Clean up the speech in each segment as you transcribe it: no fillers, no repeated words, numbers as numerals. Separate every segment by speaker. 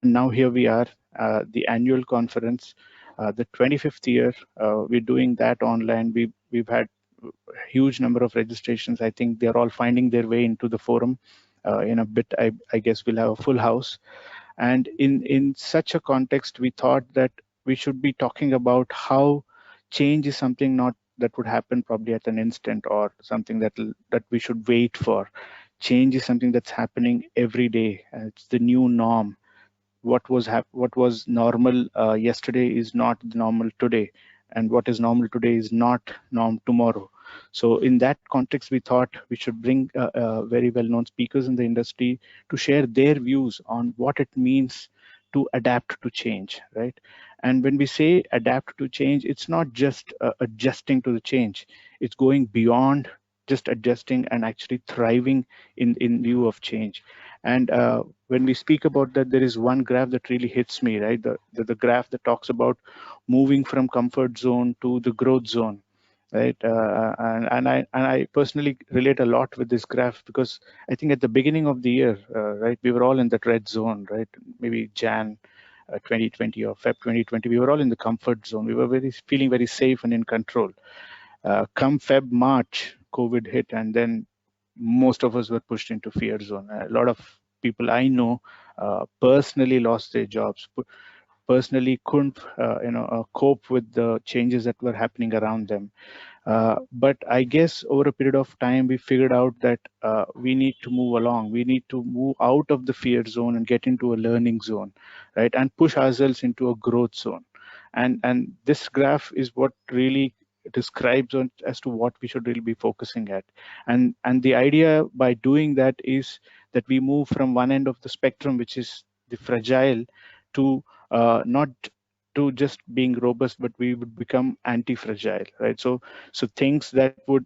Speaker 1: now here we are, the annual conference, the 25th year. We're doing that online. We've had a huge number of registrations. I think they're all finding their way into the forum. In a bit, I guess we'll have a full house. And in such a context, we thought that we should be talking about how change is something not that would happen probably at an instant, or something that we should wait for. Change is something that's happening every day. It's the new norm. What was normal yesterday is not the normal today, and what is normal today is not norm tomorrow. So in that context, we thought we should bring very well-known speakers in the industry to share their views on what it means to adapt to change, right? And when we say adapt to change, it's not just adjusting to the change. It's going beyond just adjusting and actually thriving in view of change. And when we speak about that, there is one graph that really hits me, right? The graph that talks about moving from comfort zone to the growth zone, right? And I personally relate a lot with this graph, because I think at the beginning of the year, right, we were all in that red zone, right? Maybe Jan 2020 or Feb 2020, we were all in the comfort zone. We were feeling very safe and in control. Come Feb March, COVID hit, and then most of us were pushed into fear zone. A lot of people I know personally lost their jobs, personally couldn't cope with the changes that were happening around them. But I guess over a period of time, we figured out that we need to move along. We need to move out of the fear zone and get into a learning zone, right? And push ourselves into a growth zone. And this graph is what really describes as to what we should really be focusing at. And the idea by doing that is that we move from one end of the spectrum, which is the fragile, to not to just being robust, but we would become anti-fragile, right? So things that would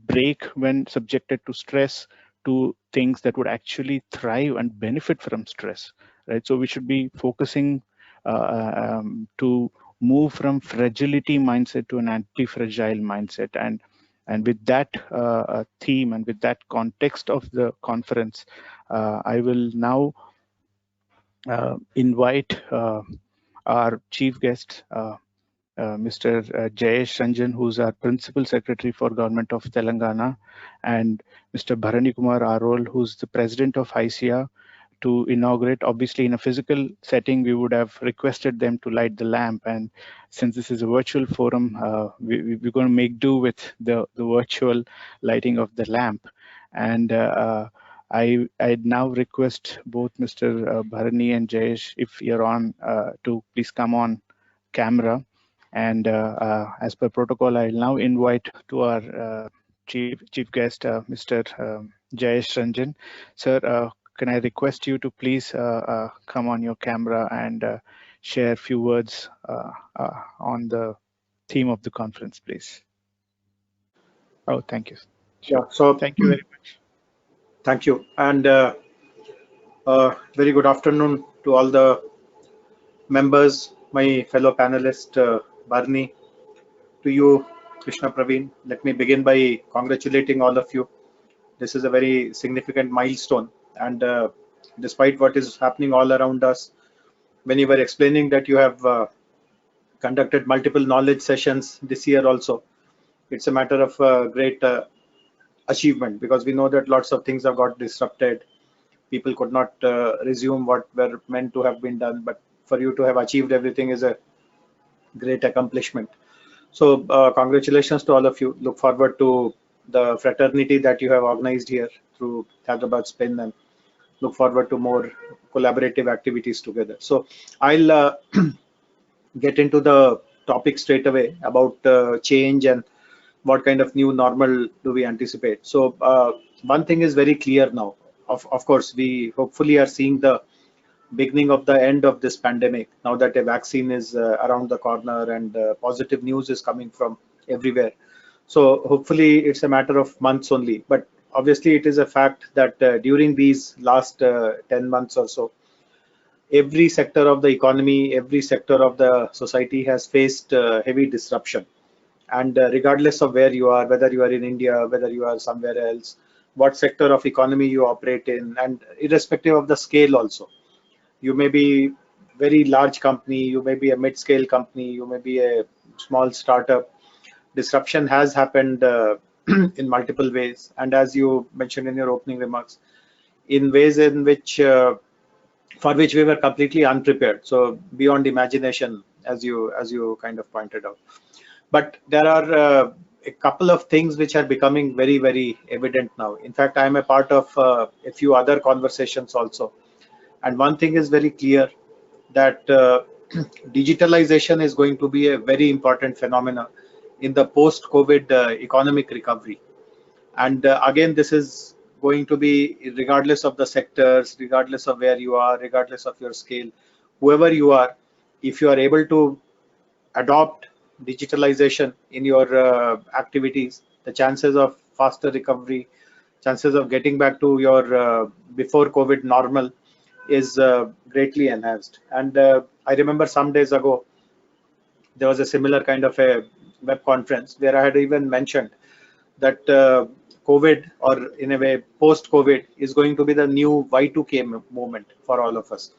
Speaker 1: break when subjected to stress, to things that would actually thrive and benefit from stress, right? So we should be focusing to move from fragility mindset to an anti-fragile mindset. And with that theme and with that context of the conference, I will now invite our chief guest, Mr. Jayesh Ranjan, who's our Principal Secretary for Government of Telangana, and Mr. Bharani Kumar Arol, who's the President of HYDSPIN, to inaugurate. Obviously, in a physical setting, we would have requested them to light the lamp. And since this is a virtual forum, we're going to make do with the virtual lighting of the lamp. And I now request both Mr. Bharani and Jayesh, if you're on, to please come on camera. And as per protocol, I'll now invite to our chief guest, Mr. Jayesh Ranjan. Sir, can I request you to please come on your camera and share a few words on the theme of the conference, please? Oh, thank you.
Speaker 2: Sure. Yeah, so
Speaker 1: thank you very much.
Speaker 2: Thank you. And very good afternoon to all the members, my fellow panelist, Barney, to you, Krishna Praveen. Let me begin by congratulating all of you. This is a very significant milestone. And despite what is happening all around us, when you were explaining that you have conducted multiple knowledge sessions this year also, it's a matter of great achievement, because we know that lots of things have got disrupted. People could not resume what were meant to have been done, but for you to have achieved everything is a great accomplishment. So congratulations to all of you. Look forward to the fraternity that you have organized here through HYDSPIN, and look forward to more collaborative activities together. So I'll get into the topic straight away about change and what kind of new normal do we anticipate. So one thing is very clear now. Of course, we hopefully are seeing the beginning of the end of this pandemic, now that a vaccine is around the corner and positive news is coming from everywhere. So hopefully it's a matter of months only. But obviously it is a fact that during these last 10 months or so, every sector of the economy, every sector of the society has faced heavy disruption. And regardless of where you are, whether you are in India, whether you are somewhere else, what sector of economy you operate in, and irrespective of the scale also, You may be very large company, you may be a mid-scale company, you may be a small startup. Disruption has happened in multiple ways, and as you mentioned in your opening remarks, in ways in which for which we were completely unprepared. So beyond imagination, as you kind of pointed out. But there are a couple of things which are becoming very, very evident now. In fact, I am a part of a few other conversations also. And one thing is very clear, that digitalization is going to be a very important phenomena in the post-COVID economic recovery. And again, this is going to be regardless of the sectors, regardless of where you are, regardless of your scale, whoever you are, if you are able to adopt digitalization in your activities, the chances of faster recovery, chances of getting back to your before COVID normal is greatly enhanced. And I remember some days ago, there was a similar kind of a web conference where I had even mentioned that COVID, or in a way post-COVID, is going to be the new Y2K moment for all of us.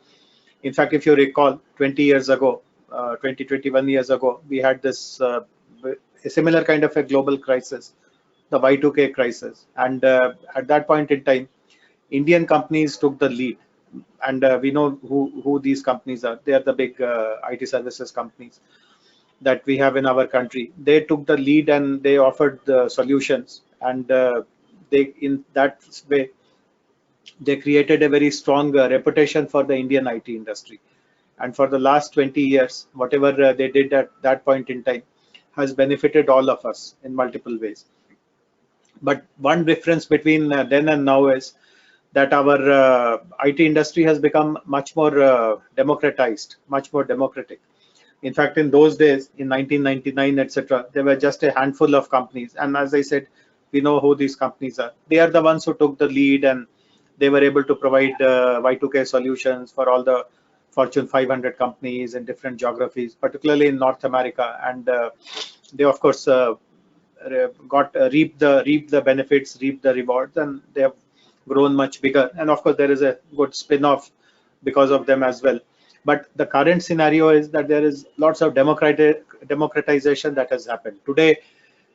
Speaker 2: In fact, if you recall, 20 years ago, 20, 21 years ago, we had this a similar kind of a global crisis, the Y2K crisis. And at that point in time, Indian companies took the lead. And we know who these companies are. They are the big IT services companies that we have in our country. They took the lead and they offered the solutions. And they, in that way, they created a very strong reputation for the Indian IT industry. And for the last 20 years, whatever they did at that point in time has benefited all of us in multiple ways. But one difference between then and now is that our IT industry has become much more democratized, much more democratic. In fact, in those days, in 1999, etc., there were just a handful of companies. And as I said, we know who these companies are. They are the ones who took the lead, and they were able to provide Y2K solutions for all the Fortune 500 companies in different geographies, particularly in North America. And they, of course, got reaped the benefits, reaped the rewards, and they have grown much bigger. And of course, there is a good spin-off because of them as well. But the current scenario is that there is lots of democratization that has happened. Today,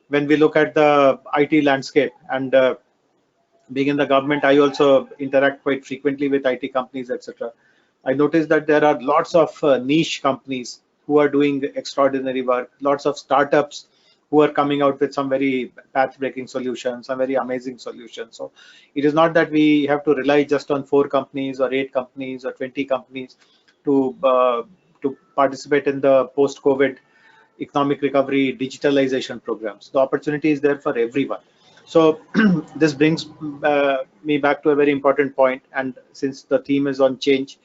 Speaker 2: when we look at the IT landscape, and being in the government, I also interact quite frequently with IT companies, etc. I noticed that there are lots of niche companies who are doing extraordinary work, lots of startups who are coming out with some very path-breaking solutions, some very amazing solutions. So it is not that we have to rely just on 4 companies or 8 companies or 20 companies to participate in the post-COVID economic recovery digitalization programs. The opportunity is there for everyone. So this brings me back to a very important point. And since the theme is on change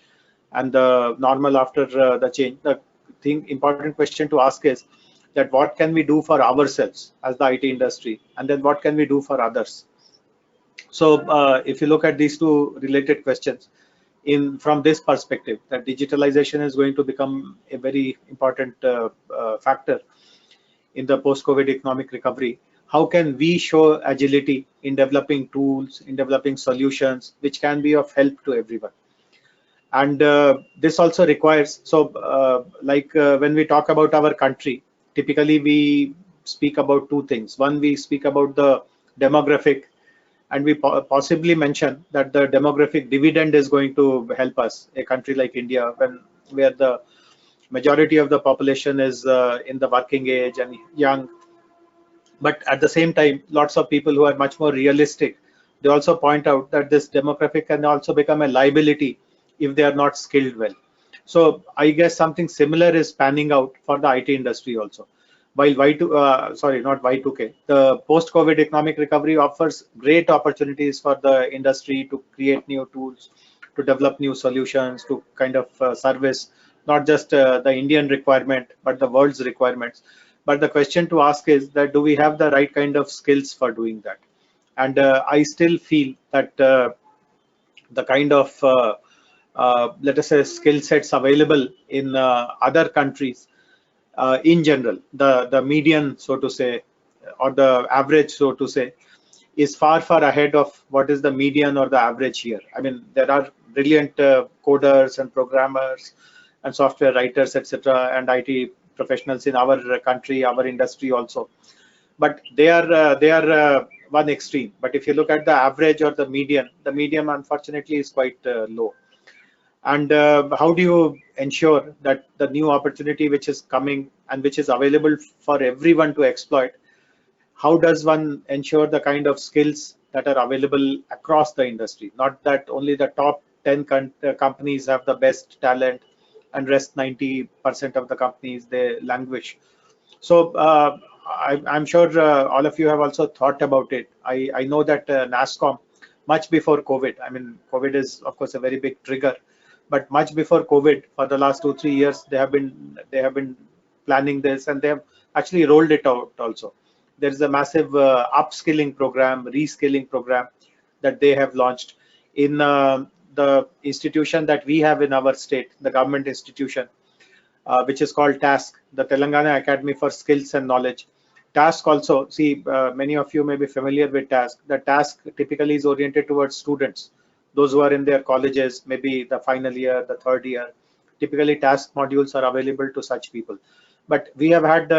Speaker 2: and the normal after the change, the important question to ask is that what can we do for ourselves as the IT industry, and then what can we do for others? So if you look at these two related questions, from this perspective, that digitalization is going to become a very important factor in the post-COVID economic recovery. How can we show agility in developing tools, in developing solutions, which can be of help to everyone? And this also requires, so when we talk about our country, typically we speak about 2 things. One, we speak about the demographic, and we possibly mention that the demographic dividend is going to help us, a country like India, where the majority of the population is in the working age and young. But at the same time, lots of people who are much more realistic, they also point out that this demographic can also become a liability if they are not skilled well. So I guess something similar is panning out for the IT industry also. While not Y2K, the post-COVID economic recovery offers great opportunities for the industry to create new tools, to develop new solutions, to kind of service not just the Indian requirement, but the world's requirements. But the question to ask is that, do we have the right kind of skills for doing that? And I still feel that the kind of let us say skill sets available in other countries in general, the median, so to say, or the average, so to say, is far ahead of what is the median or the average here. I mean, there are brilliant coders and programmers and software writers, etc., and IT professionals in our country, our industry also. But they are one extreme. But if you look at the average or the median unfortunately is quite low. And how do you ensure that the new opportunity which is coming and which is available for everyone to exploit, how does one ensure the kind of skills that are available across the industry? Not that only the top 10 companies have the best talent and rest 90% of the companies they languish. So I'm sure all of you have also thought about it. I know that NASSCOM, much before COVID, I mean, COVID is of course a very big trigger, but much before COVID, for the last 2 3 years, they have been planning this, and they have actually rolled it out also. There is a massive upskilling program, reskilling program that they have launched in the institution that we have in our state, the government institution, which is called TASK, the Telangana Academy for Skills and Knowledge. TASK also, see, many of you may be familiar with TASK. The TASK typically is oriented towards students, those who are in their colleges, maybe the final year, the third year. Typically, TASK modules are available to such people. But we have had,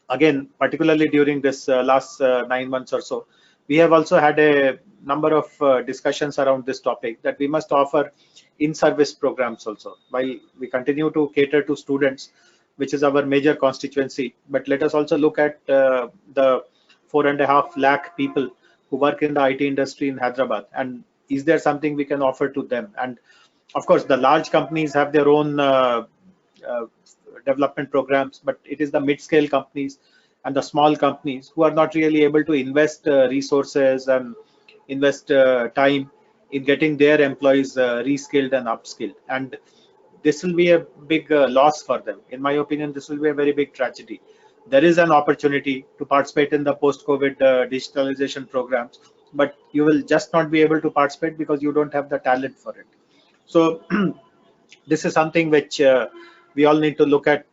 Speaker 2: again, particularly during this last 9 months or so, we have also had a number of discussions around this topic, that we must offer in-service programs also. While we continue to cater to students, which is our major constituency, but let us also look at the 4.5 lakh people who work in the IT industry in Hyderabad, and is there something we can offer to them? And of course, the large companies have their own uh, development programs, but it is the mid-scale companies and the small companies who are not really able to invest resources and invest time in getting their employees reskilled and upskilled. And this will be a big loss for them. In my opinion, this will be a very big tragedy. There is an opportunity to participate in the post-COVID digitalization programs, but you will just not be able to participate because you don't have the talent for it. So this is something which we all need to look at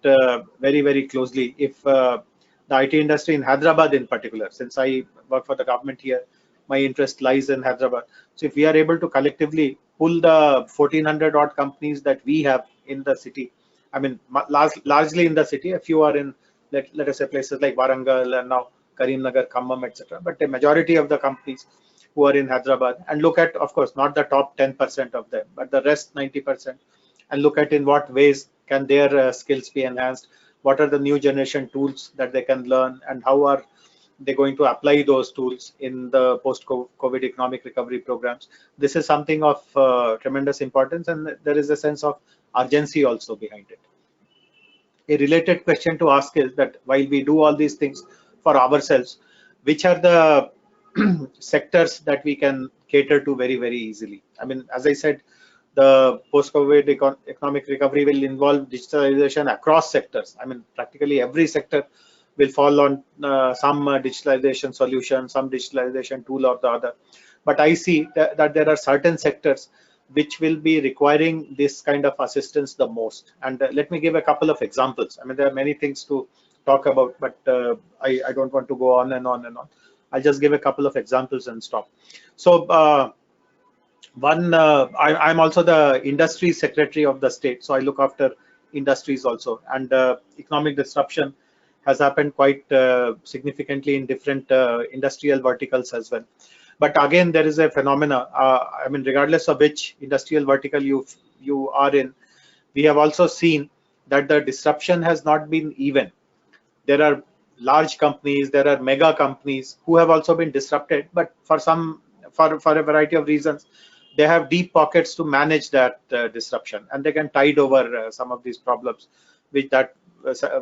Speaker 2: very, very closely. If the IT industry in Hyderabad in particular, since I work for the government here, my interest lies in Hyderabad. So if we are able to collectively pull the 1400 odd companies that we have in the city, I mean, largely in the city, a few are in, let us say, places like Warangal and now Karimnagar, Khammam, etc. But the majority of the companies who are in Hyderabad, and look at, of course, not the top 10% of them, but the rest 90%, and look at in what ways can their skills be enhanced, what are the new generation tools that they can learn, and how are they going to apply those tools in the post-COVID economic recovery programs. This is something of tremendous importance, and there is a sense of urgency also behind it. A related question to ask is that while we do all these things for ourselves, which are the sectors that we can cater to very, very easily? I mean, as I said, the post-COVID economic recovery will involve digitalization across sectors. I mean, practically every sector will fall on some digitalization solution, some digitalization tool or the other. But I see that there are certain sectors which will be requiring this kind of assistance the most. And let me give a couple of examples. I mean, there are many things to talk about, but I don't want to go on and on and on. I'll just give a couple of examples and stop. So I'm also the industry secretary of the state, so I look after industries also. And economic disruption has happened quite significantly in different industrial verticals as well. But again, there is a phenomena. I mean, regardless of which industrial vertical you are in, we have also seen that the disruption has not been even. There are large companies, there are mega companies who have also been disrupted, but for a variety of reasons, they have deep pockets to manage that disruption, and they can tide over some of these problems which that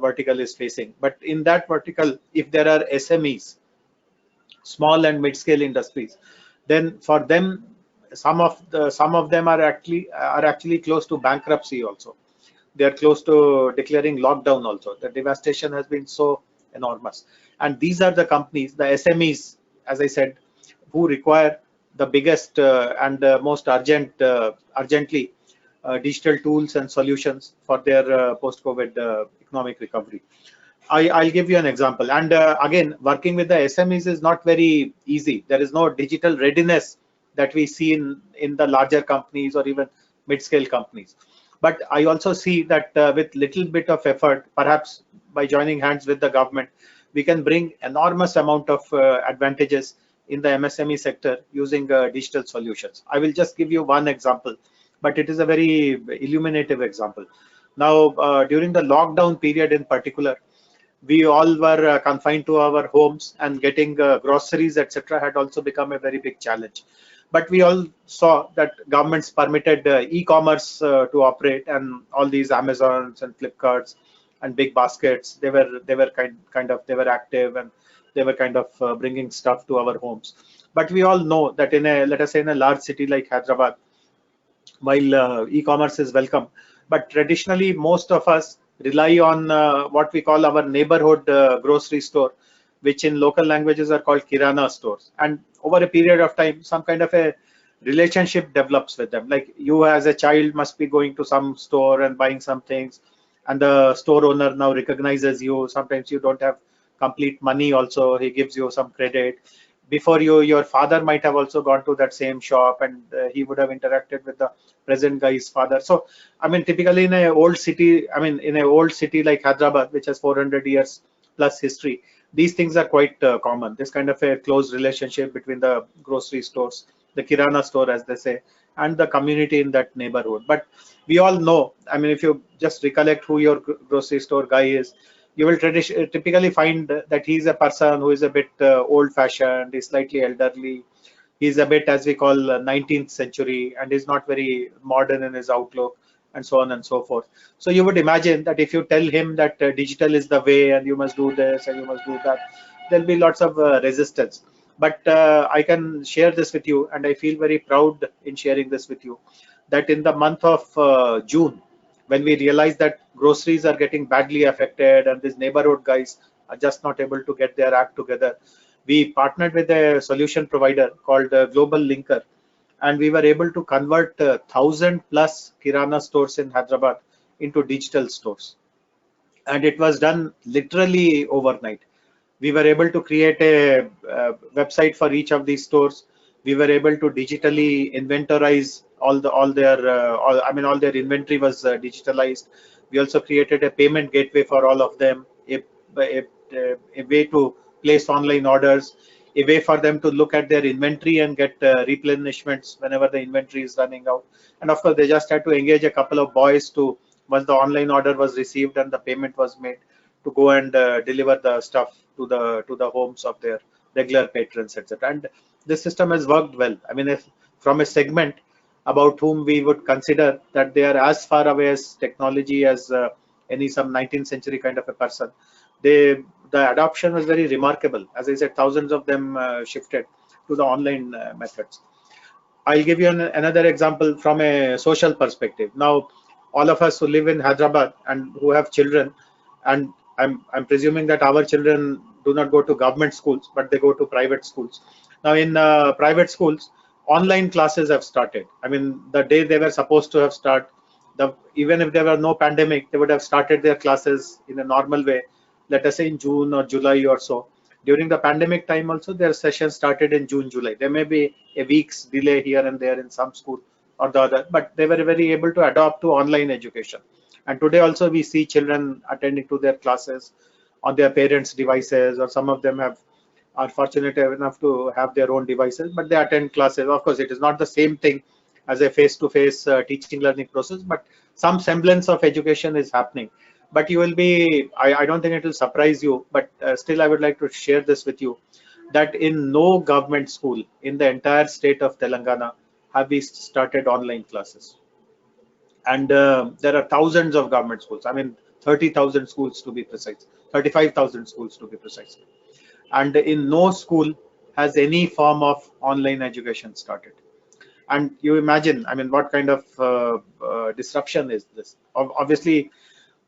Speaker 2: vertical is facing. But in that vertical, if there are SMEs, small and mid-scale industries, then for them, some of them are actually close to bankruptcy also. They are close to declaring lockdown also. The devastation has been so enormous. And these are the companies, the SMEs, as I said, who require the biggest and most urgently digital tools and solutions for their post-COVID economic recovery. I'll give you an example. And again, working with the SMEs is not very easy. There is no digital readiness that we see in the larger companies or even mid-scale companies. But I also see that with little bit of effort, perhaps by joining hands with the government, we can bring enormous amount of advantages in the MSME sector using digital solutions. I will just give you one example, but it is a very illuminative example. Now, during the lockdown period in particular, we all were confined to our homes, and getting groceries, etc., had also become a very big challenge. But we all saw that governments permitted e-commerce to operate, and all these Amazons and Flipkarts and big baskets, they were they were active, and they were kind of bringing stuff to our homes. But we all know that in a, let us say, in a large city like Hyderabad, while e-commerce is welcome, but traditionally most of us rely on what we call our neighborhood grocery store, which in local languages are called kirana stores. And over a period of time, some kind of a relationship develops with them. Like, you as a child must be going to some store and buying some things, and the store owner now recognizes you. Sometimes you don't have complete money also, he gives you some credit. Before you, your father might have also gone to that same shop, and he would have interacted with the present guy's father. So I mean, typically in a old city, I mean in a old city like Hyderabad, which has 400 years plus history, these things are quite common. This kind of a close relationship between the grocery stores, the kirana store as they say, and the community in that neighborhood. But we all know, I mean, if you just recollect who your grocery store guy is, you will typically find that he's a person who is a bit old-fashioned, he's slightly elderly, he's a bit, as we call, 19th century, and is not very modern in his outlook, and so on and so forth. So you would imagine that if you tell him that digital is the way, and you must do this and you must do that, there'll be lots of resistance. But I can share this with you, and I feel very proud in sharing this with you, that in the month of June, when we realized that groceries are getting badly affected and these neighborhood guys are just not able to get their act together, we partnered with a solution provider called Global Linker, and we were able to convert 1,000+ kirana stores in Hyderabad into digital stores. And it was done literally overnight. We were able to create a website for each of these stores. We were able to digitally inventorize all their inventory was digitalized. We also created a payment gateway for all of them, a way to place online orders, a way for them to look at their inventory and get replenishments whenever the inventory is running out. And of course, they just had to engage a couple of boys to, once the online order was received and the payment was made, to go and deliver the stuff to the homes of their regular patrons, etc. And this system has worked well. I mean, if from a segment about whom we would consider that they are as far away as technology as any some 19th century kind of a person, the adoption was very remarkable. As I said, thousands of them shifted to the online methods. I'll give you another example from a social perspective. Now, all of us who live in Hyderabad and who have children, and I'm presuming that our children do not go to government schools, but they go to private schools. Now, in private schools, online classes have started. I mean, the day they were supposed to have started, even if there were no pandemic, they would have started their classes in a normal way, let us say in June or July or so. During the pandemic time also, their sessions started in June, July. There may be a week's delay here and there in some school or the other, but they were very able to adopt to online education. And today also we see children attending to their classes on their parents' devices, or some of them are fortunate enough to have their own devices, but they attend classes. Of course, it is not the same thing as a face-to-face teaching learning process, but some semblance of education is happening. But you will be, I don't think it will surprise you, but still I would like to share this with you, that in no government school in the entire state of Telangana have we started online classes. And there are thousands of government schools. I mean, 30,000 schools to be precise, 35,000 schools to be precise. And in no school has any form of online education started. And you imagine, I mean, what kind of disruption is this? Obviously,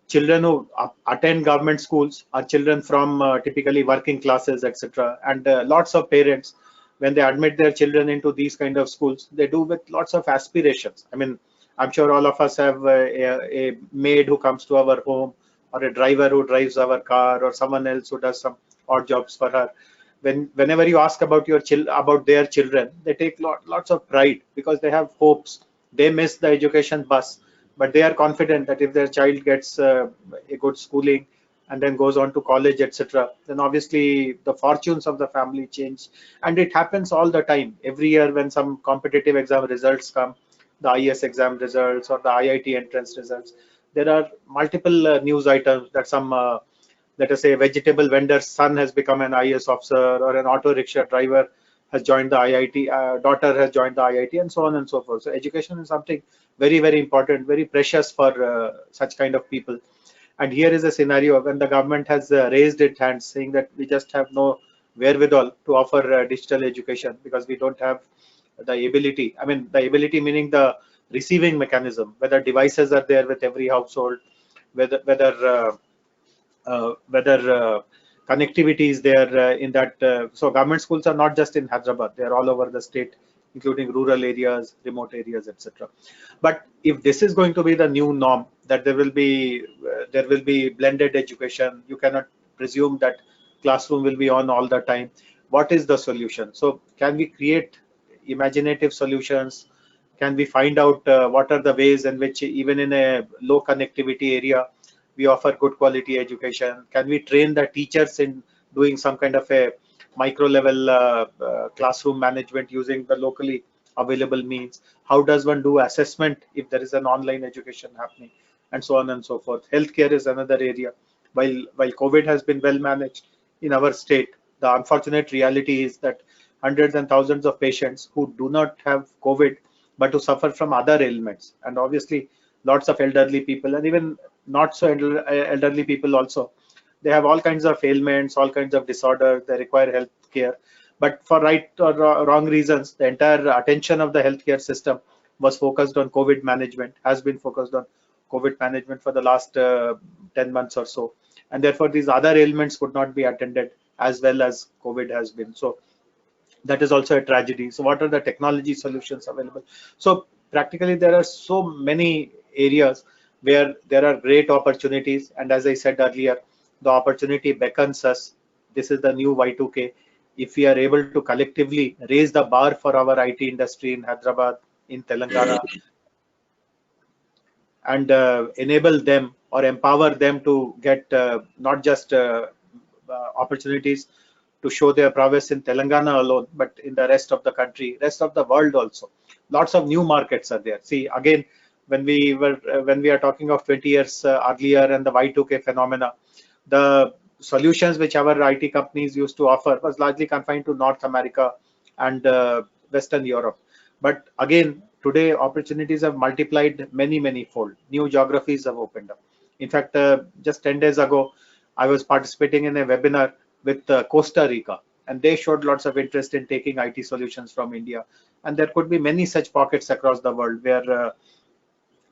Speaker 2: children who attend government schools are children from typically working classes, etc. And lots of parents, when they admit their children into these kind of schools, they do with lots of aspirations. I mean, I'm sure all of us have a maid who comes to our home, or a driver who drives our car, or someone else who does some odd jobs for her. whenever you ask about about their children, they take lots of pride because they have hopes. They miss the education bus, but they are confident that if their child gets a good schooling and then goes on to college, etc., then obviously the fortunes of the family change. And it happens all the time. Every year when some competitive exam results come, the IS exam results or the IIT entrance results, there are multiple news items that some let us say a vegetable vendor's son has become an IS officer, or an auto rickshaw driver has joined the IIT, daughter has joined the IIT, and so on and so forth. So education is something very, very important, very precious for such kind of people. And here is a scenario when the government has raised its hands, saying that we just have no wherewithal to offer digital education because we don't have the ability. I mean, the ability meaning the receiving mechanism, whether devices are there with every household, whether connectivity is there in that. So government schools are not just in Hyderabad; they are all over the state, including rural areas, remote areas, etc. But if this is going to be the new norm, that there will be blended education, you cannot presume that classroom will be on all the time. What is the solution? So can we create imaginative solutions? Can we find out what are the ways in which even in a low connectivity area we offer good quality education? Can we train the teachers in doing some kind of a micro level classroom management using the locally available means? How does one do assessment if there is an online education happening, and so on and so forth? Healthcare is another area. While COVID has been well managed in our state, the unfortunate reality is that hundreds and thousands of patients who do not have COVID but who suffer from other ailments, and obviously lots of elderly people, and even not so elderly people also, they have all kinds of ailments, all kinds of disorders, they require health care. But for right or wrong reasons, the entire attention of the healthcare system was focused on COVID management, has been focused on COVID management for the last 10 months or so. And therefore, these other ailments could not be attended as well as COVID has been. So that is also a tragedy. So what are the technology solutions available? So practically there are so many areas where there are great opportunities, and as I said earlier, the opportunity beckons us. This is the new Y2K. If we are able to collectively raise the bar for our IT industry in Hyderabad, in Telangana, and enable them or empower them to get not just opportunities to show their prowess in Telangana alone, but in the rest of the country, rest of the world also. Lots of new markets are there. See, again, when we are talking of 20 years earlier and the Y2K phenomena, the solutions which our IT companies used to offer was largely confined to North America and Western Europe. But again, today opportunities have multiplied many fold. New geographies have opened up. In fact, just 10 days ago, I was participating in a webinar with Costa Rica, and they showed lots of interest in taking IT solutions from India. And there could be many such pockets across the world where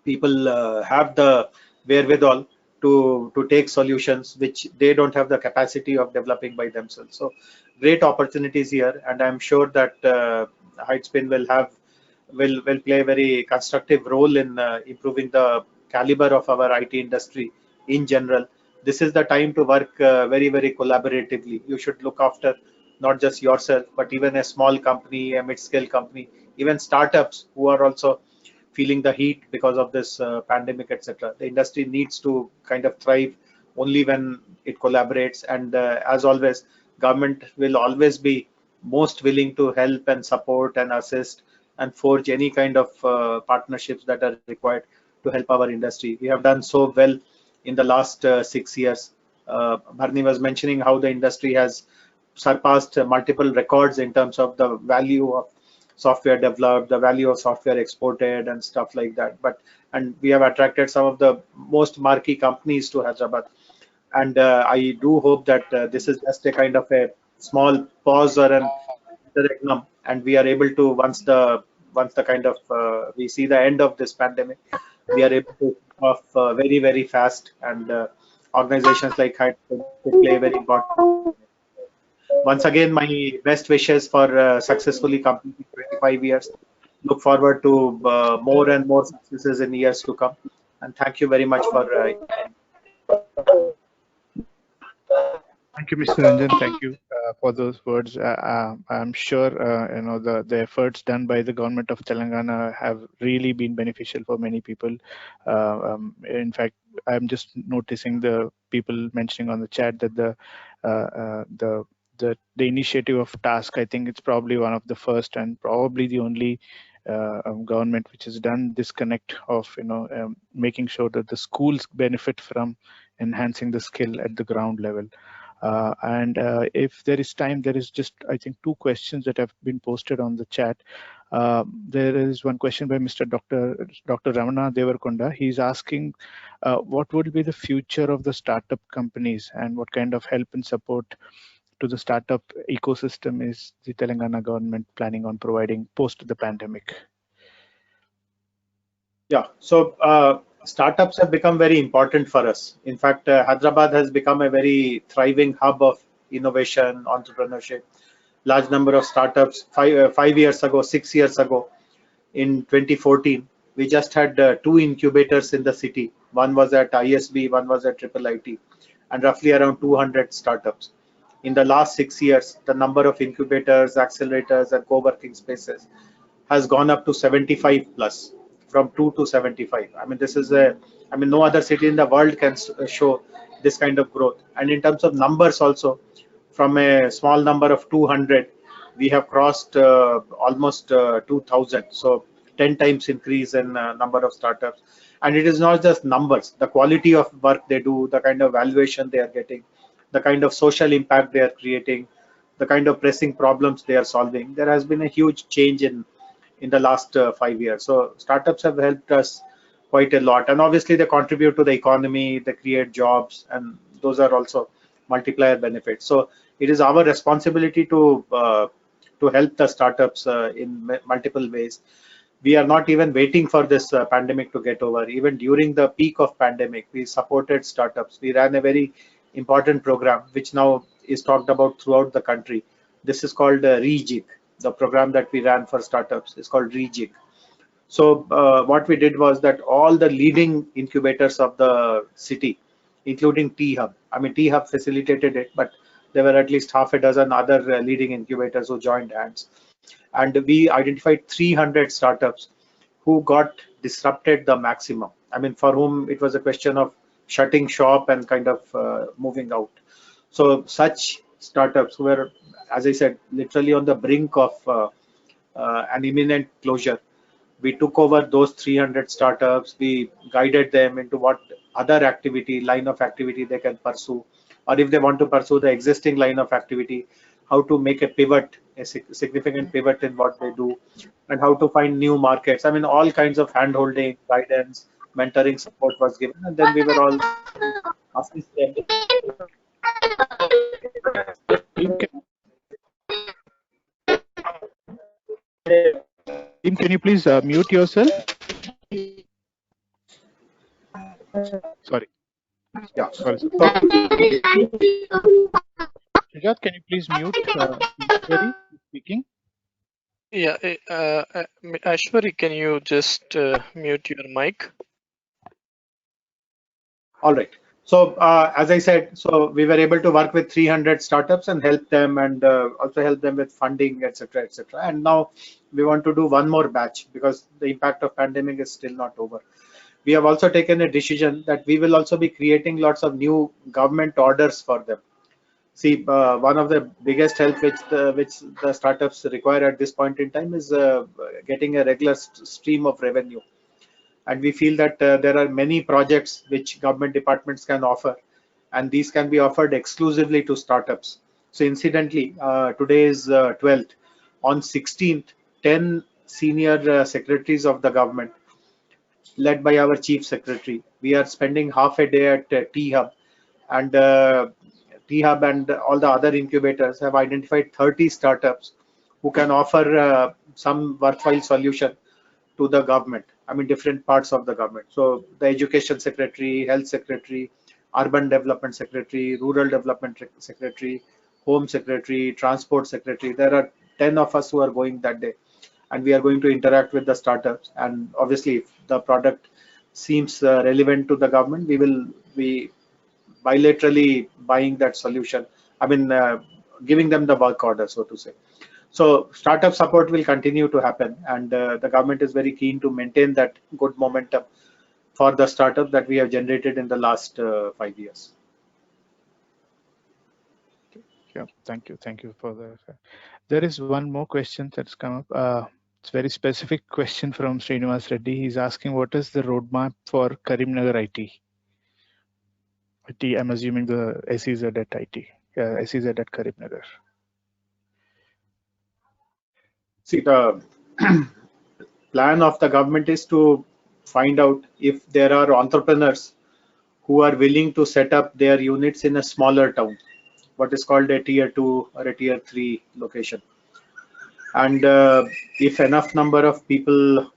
Speaker 2: people have the wherewithal to take solutions which they don't have the capacity of developing by themselves. So great opportunities here, and I'm sure that HYDSPIN will play a very constructive role in improving the caliber of our IT industry in general. This is the time to work very collaboratively. You should look after not just yourself, but even a small company, a mid-scale company, even startups who are also feeling the heat because of this pandemic, etc. The industry needs to kind of thrive only when it collaborates, and as always, government will always be most willing to help and support and assist and forge any kind of partnerships that are required to help our industry. We have done so well in the last 6 years. Bharni was mentioning how the industry has surpassed multiple records in terms of the value of software developed, the value of software exported, and stuff like that. And we have attracted some of the most marquee companies to Hyderabad. And I do hope that this is just a kind of a small pause or an interregnum, and we are able to once the kind of we see the end of this pandemic, we are able to off very fast, and organizations like HYDSPIN could play a very important. Once again, my best wishes for successfully completing 25 years. Look forward to more and more successes in years to come. And thank you very much for.
Speaker 1: Thank you, Mr. Ranjan. Thank you for those words. I'm sure the efforts done by the government of Telangana have really been beneficial for many people. In fact, I'm just noticing the people mentioning on the chat that the initiative of task. I think it's probably one of the first and probably the only government which has done this connect of making sure that the schools benefit from enhancing the skill at the ground level. And if there is time, there is just, I think, two questions that have been posted on the chat. There is one question by Mr. Dr. Ramana Devarkonda. He's asking, what would be the future of the startup companies and what kind of help and support to the startup ecosystem is the Telangana government planning on providing post the pandemic?
Speaker 2: Yeah, so startups have become very important for us. In fact, Hyderabad has become a very thriving hub of innovation, entrepreneurship. Large number of startups. 5 years ago, 6 years ago, in 2014, we just had two incubators in the city. One was at ISB, one was at Triple IT, and roughly around 200 startups. In the last 6 years, the number of incubators, accelerators, and co-working spaces has gone up to 75 plus, from 2 to 75. I mean, this is no other city in the world can show this kind of growth. And in terms of numbers also, from a small number of 200, we have crossed almost 2000. So 10 times increase in number of startups. And it is not just numbers, the quality of work they do, the kind of valuation they are getting, the kind of social impact they are creating, the kind of pressing problems they are solving. There has been a huge change in the last 5 years. So startups have helped us quite a lot, and obviously they contribute to the economy, they create jobs, and those are also multiplier benefits. So it is our responsibility to help the startups in multiple ways. We are not even waiting for this pandemic to get over. Even during the peak of pandemic, we supported startups. We ran a very important program, which now is talked about throughout the country. This is called REJIG. The program that we ran for startups is called REJIG. So what we did was that all the leading incubators of the city, including T-Hub, I mean, T-Hub facilitated it, but there were at least half a dozen other leading incubators who joined hands. And we identified 300 startups who got disrupted the maximum. I mean, for whom it was a question of shutting shop and kind of moving out. So such startups who were, as I said, literally on the brink of an imminent closure. We took over those 300 startups. We guided them into what other activity, line of activity they can pursue, or if they want to pursue the existing line of activity, how to make a pivot, a significant pivot in what they do, and how to find new markets. I mean, all kinds of hand-holding, guidance, mentoring support was given, and then we were all assist them.
Speaker 1: Team, can you please mute yourself? Sorry.
Speaker 2: Yeah.
Speaker 1: Sorry. Sujat, can you please mute Ishwari speaking?
Speaker 3: Yeah, Ashwari, can you just mute your mic?
Speaker 2: All right. So as I said, so we were able to work with 300 startups and help them, and also help them with funding, etc., etc. And now we want to do one more batch because the impact of pandemic is still not over. We have also taken a decision that we will also be creating lots of new government orders for them. See, one of the biggest help which the startups require at this point in time is getting a regular stream of revenue. And we feel that there are many projects which government departments can offer, and these can be offered exclusively to startups. So incidentally, today is 12th. On 16th, 10 senior secretaries of the government, led by our chief secretary, we are spending half a day at T-Hub, and T-Hub and all the other incubators have identified 30 startups who can offer some worthwhile solution to the government. I mean, different parts of the government. So the education secretary, health secretary, urban development secretary, rural development secretary, home secretary, transport secretary. There are 10 of us who are going that day, and we are going to interact with the startups. And obviously, if the product seems relevant to the government, we will be bilaterally buying that solution I mean, giving them the work order, so to say. So startup support will continue to happen, and the government is very keen to maintain that good momentum for the startup that we have generated in the last 5 years.
Speaker 1: Yeah, thank you for that. There is one more question that's come up. It's a very specific question from Srinivas Reddy. He's asking, what is the roadmap for Karimnagar IT? I'm assuming the SEZ at IT, SEZ at Karimnagar.
Speaker 2: See, the plan of the government is to find out if there are entrepreneurs who are willing to set up their units in a smaller town, what is called a tier 2 or a tier 3 location. And if enough number of people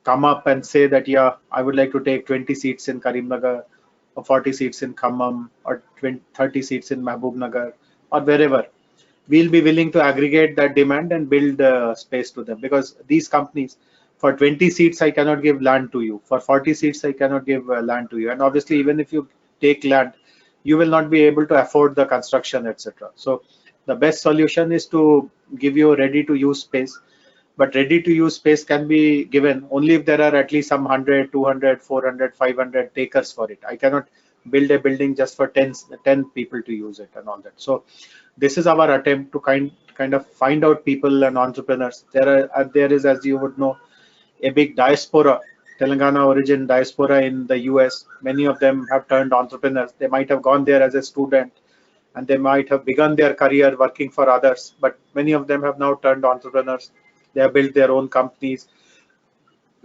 Speaker 2: come up and say that, yeah, I would like to take 20 seats in Karimnagar, or 40 seats in Khammam, or 20, 30 seats in Mahbubnagar, or wherever, we'll be willing to aggregate that demand and build space to them, because these companies, for 20 seats I cannot give land to you, for 40 seats I cannot give land to you, and obviously even if you take land, you will not be able to afford the construction, etc. So the best solution is to give you ready to use space, but ready to use space can be given only if there are at least some 100, 200, 400, 500 takers for it. I cannot build a building just for 10 people to use it and all that. So this is our attempt to kind of find out people and entrepreneurs. There is, as you would know, a big diaspora, Telangana origin diaspora in the US. Many of them have turned entrepreneurs. They might have gone there as a student, and they might have begun their career working for others, but many of them have now turned entrepreneurs. They have built their own companies.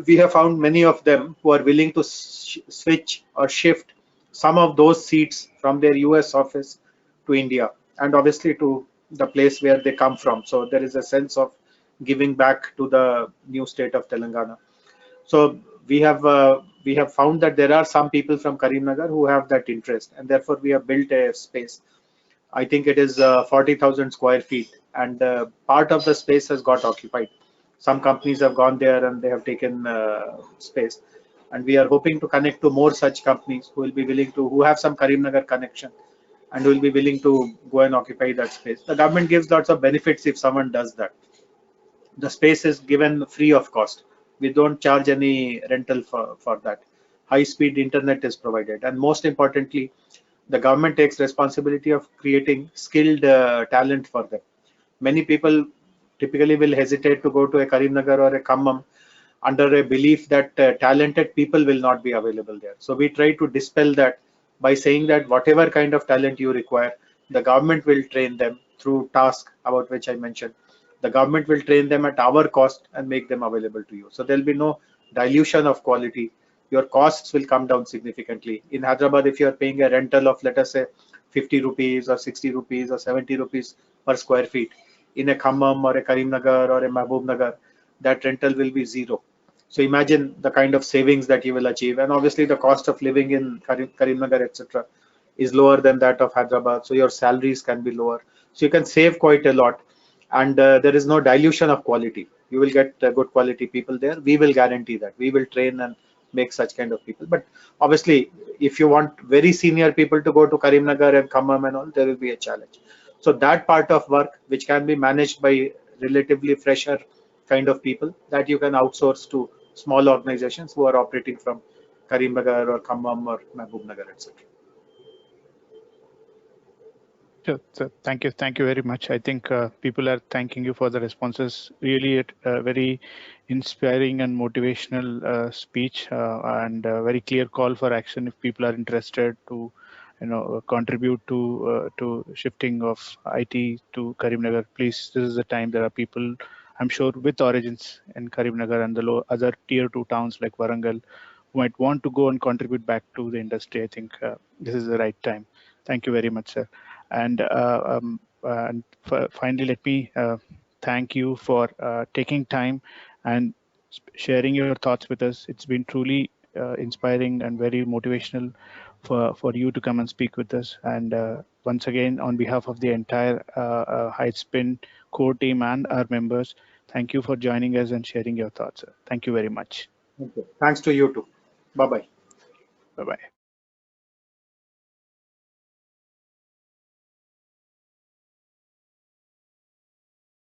Speaker 2: We have found many of them who are willing to switch or shift some of those seats from their US office to India, and obviously to the place where they come from. So there is a sense of giving back to the new state of Telangana. So we have found that there are some people from Karimnagar who have that interest, and therefore we have built a space. I think it is 40,000 square feet, and part of the space has got occupied. Some companies have gone there and they have taken space, and we are hoping to connect to more such companies who will be willing to, who have some Karimnagar connection, and will be willing to go and occupy that space. The government gives lots of benefits if someone does that. The space is given free of cost. We don't charge any rental for that. High speed internet is provided, and most importantly, the government takes responsibility of creating skilled talent for them. Many people typically will hesitate to go to a Karimnagar or a Khammam under a belief that talented people will not be available there. So we try to dispel that by saying that whatever kind of talent you require, the government will train them through task about which I mentioned. The government will train them at our cost and make them available to you. So there'll be no dilution of quality. Your costs will come down significantly. In Hyderabad, if you are paying a rental of, let us say, 50 rupees or 60 rupees or 70 rupees per square feet, in a Khammam or a Karimnagar or a Mahbubnagar, that rental will be zero. So imagine the kind of savings that you will achieve, and obviously the cost of living in Karimnagar, etc., is lower than that of Hyderabad. So your salaries can be lower. So you can save quite a lot, and there is no dilution of quality. You will get good quality people there. We will guarantee that. We will train and make such kind of people. But obviously, if you want very senior people to go to Karimnagar and Khammam and all, there will be a challenge. So that part of work, which can be managed by relatively fresher kind of people, that you can outsource to small organizations who are operating from Karimnagar or Khammam or Mahbubnagar, etc.
Speaker 1: Sure. So thank you very much. I think people are thanking you for the responses. Really, very inspiring and motivational speech, and a very clear call for action. If people are interested to, contribute to shifting of IT to Karimnagar, please. This is the time. There are people, I'm sure, with origins in Karimnagar and the other tier 2 towns like Warangal, who might want to go and contribute back to the industry. I think this is the right time. Thank you very much, sir. And finally, let me thank you for taking time and sharing your thoughts with us. It's been truly inspiring and very motivational for you to come and speak with us. And once again, on behalf of the entire HYDSPIN core team and our members, thank you for joining us and sharing your thoughts, sir. Thank you very much.
Speaker 2: Okay. Thanks to you too. Bye bye.
Speaker 1: Bye bye.